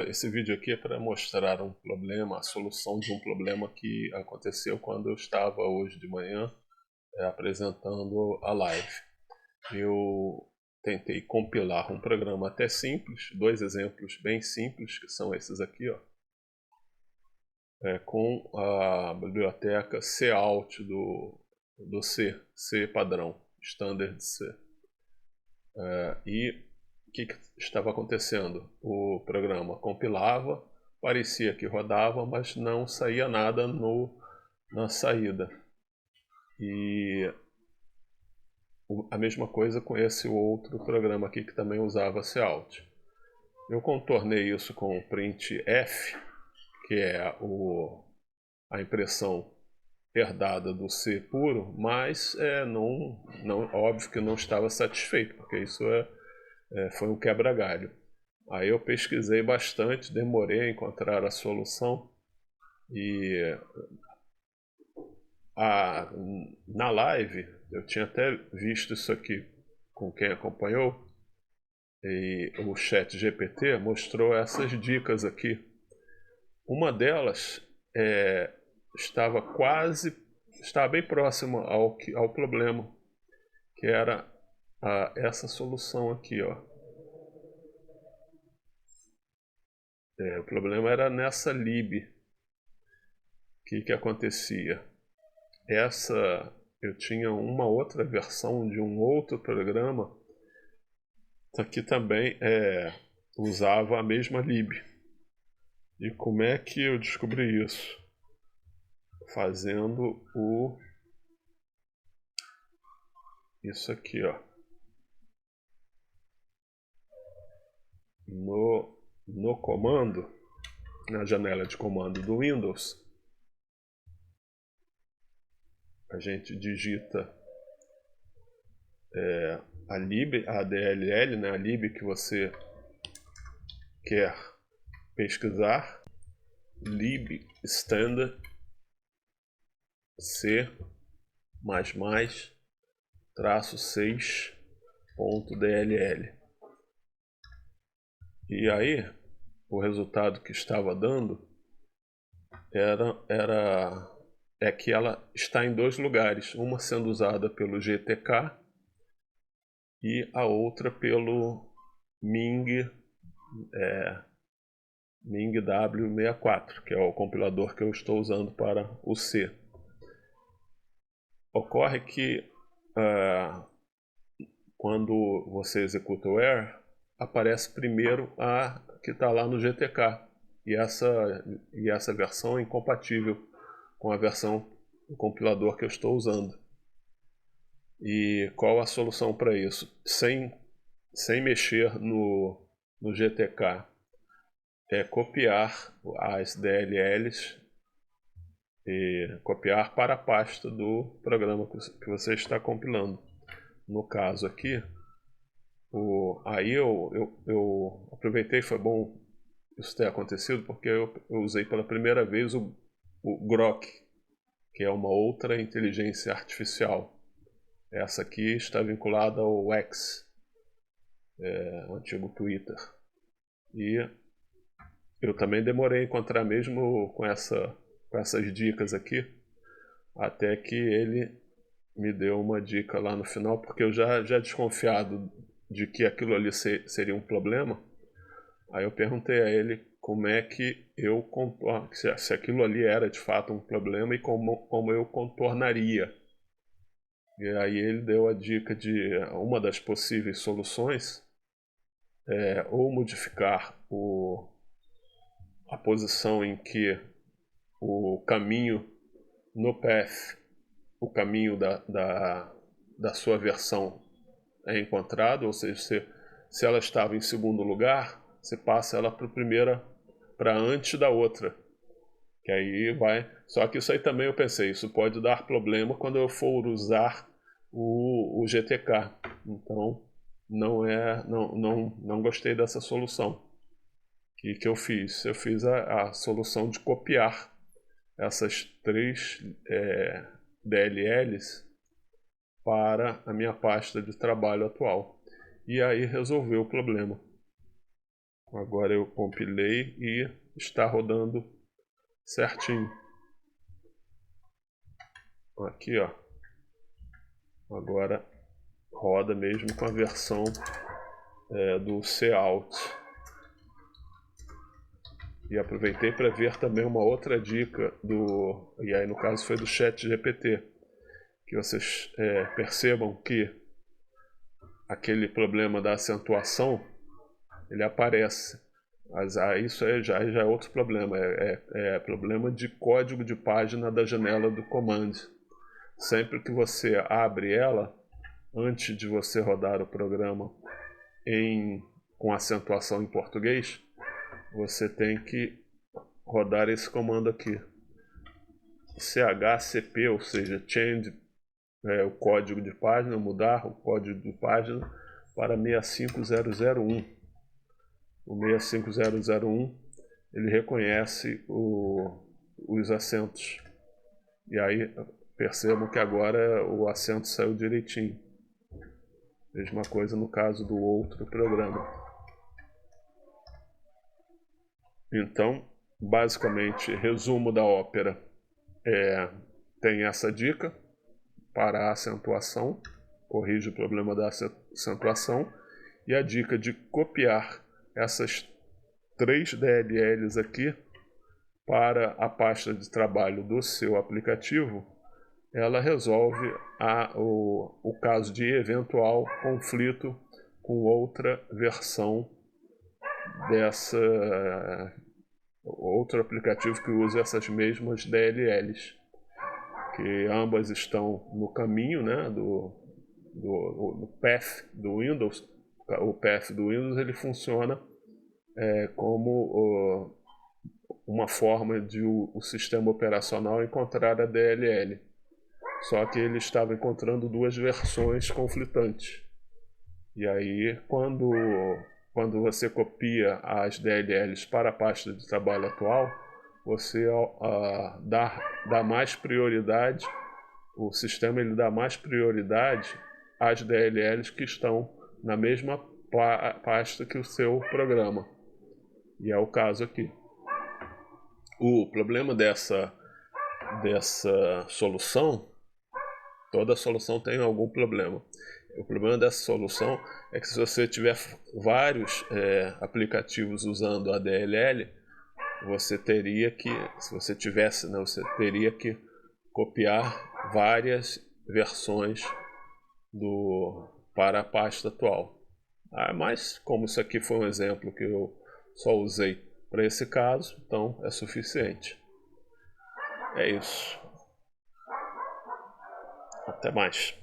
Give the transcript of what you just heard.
Esse vídeo aqui é para mostrar um problema, a solução de um problema que aconteceu quando eu estava hoje de manhã apresentando a live. Eu tentei compilar um programa até simples, dois exemplos bem simples, que são esses aqui, ó, com a biblioteca Cout do C padrão, Standard C. E o que estava acontecendo? O programa compilava, parecia que rodava, mas não saía nada na saída. E a mesma coisa com esse outro programa aqui que também usava Cout. Eu contornei isso com o printf, que é a impressão herdada do C puro, mas óbvio que não estava satisfeito, porque isso foi um quebra-galho. Aí eu pesquisei bastante, demorei a encontrar a solução e na live eu tinha até visto isso aqui com quem acompanhou, e o chat GPT mostrou essas dicas aqui. Uma delas estava bem próxima ao problema, que era essa solução aqui, ó. O problema era nessa lib. O que acontecia? Eu tinha uma outra versão de um outro programa que também usava a mesma lib. E como é que eu descobri isso? Fazendo isso aqui, ó. No comando, na janela de comando do Windows, a gente digita a lib, a DLL, né, a lib que você quer pesquisar, lib standard c -6.dll. E aí, o resultado que estava dando é que ela está em dois lugares, uma sendo usada pelo GTK e a outra pelo Ming W64, que é o compilador que eu estou usando para o C. Ocorre que quando você executa o AIR, aparece primeiro a que está lá no GTK, e essa versão é incompatível com a versão do compilador que eu estou usando. E qual a solução para isso? Sem mexer no GTK, é copiar as DLLs e copiar para a pasta do programa que você está compilando. No caso aqui, aí eu aproveitei, foi bom isso ter acontecido, porque eu usei pela primeira vez o Grok, que é uma outra inteligência artificial. Essa aqui está vinculada ao X, o antigo Twitter. E eu também demorei a encontrar, mesmo com essas dicas aqui, até que ele me deu uma dica lá no final, porque eu já desconfiado de que aquilo ali seria um problema. Aí eu perguntei a ele como é que eu contorno, se aquilo ali era de fato um problema e como eu contornaria. E aí ele deu a dica de uma das possíveis soluções ou modificar a posição em que o caminho no path, o caminho da sua versão é encontrado, ou seja, se ela estava em segundo lugar, você passa ela para antes da outra, que aí vai. Só que isso aí também eu pensei, isso pode dar problema quando eu for usar o GTK. Então não gostei dessa solução. O que eu fiz? Eu fiz a solução de copiar essas três DLLs para a minha pasta de trabalho atual. E aí resolveu o problema. Agora eu compilei e está rodando certinho. Aqui, ó. Agora roda mesmo com a versão do Cout. E aproveitei para ver também uma outra dica e aí no caso foi do ChatGPT, que vocês percebam que aquele problema da acentuação ele aparece, mas isso já é outro problema, é problema de código de página da janela do Command. Sempre que você abre ela, antes de você rodar o programa com acentuação em português, você tem que rodar esse comando aqui, chcp, ou seja, change o código de página, mudar o código de página para 65001. O 65001 ele reconhece os acentos, e aí percebam que agora o acento saiu direitinho. Mesma coisa no caso do outro programa. Então, basicamente, resumo da ópera. Tem essa dica para a acentuação, corrige o problema da acentuação, e a dica de copiar essas 3 DLLs aqui para a pasta de trabalho do seu aplicativo. Ela resolve o caso de eventual conflito com outra versão outro aplicativo que usa essas mesmas DLLs, que ambas estão no caminho, né, do path do Windows. O path do Windows ele funciona como uma forma de o sistema operacional encontrar a DLL. Só que ele estava encontrando 2 versões conflitantes. E aí, quando você copia as DLLs para a pasta de trabalho atual, você dá mais prioridade, o sistema ele dá mais prioridade às DLLs que estão na mesma pasta que o seu programa. E é o caso aqui. O problema dessa solução, toda solução tem algum problema. O problema dessa solução é que se você tiver vários aplicativos usando a DLL, você teria que, se você tivesse, né, você teria que copiar várias versões para a pasta atual. Mas como isso aqui foi um exemplo que eu só usei para esse caso, então é suficiente. É isso. Até mais.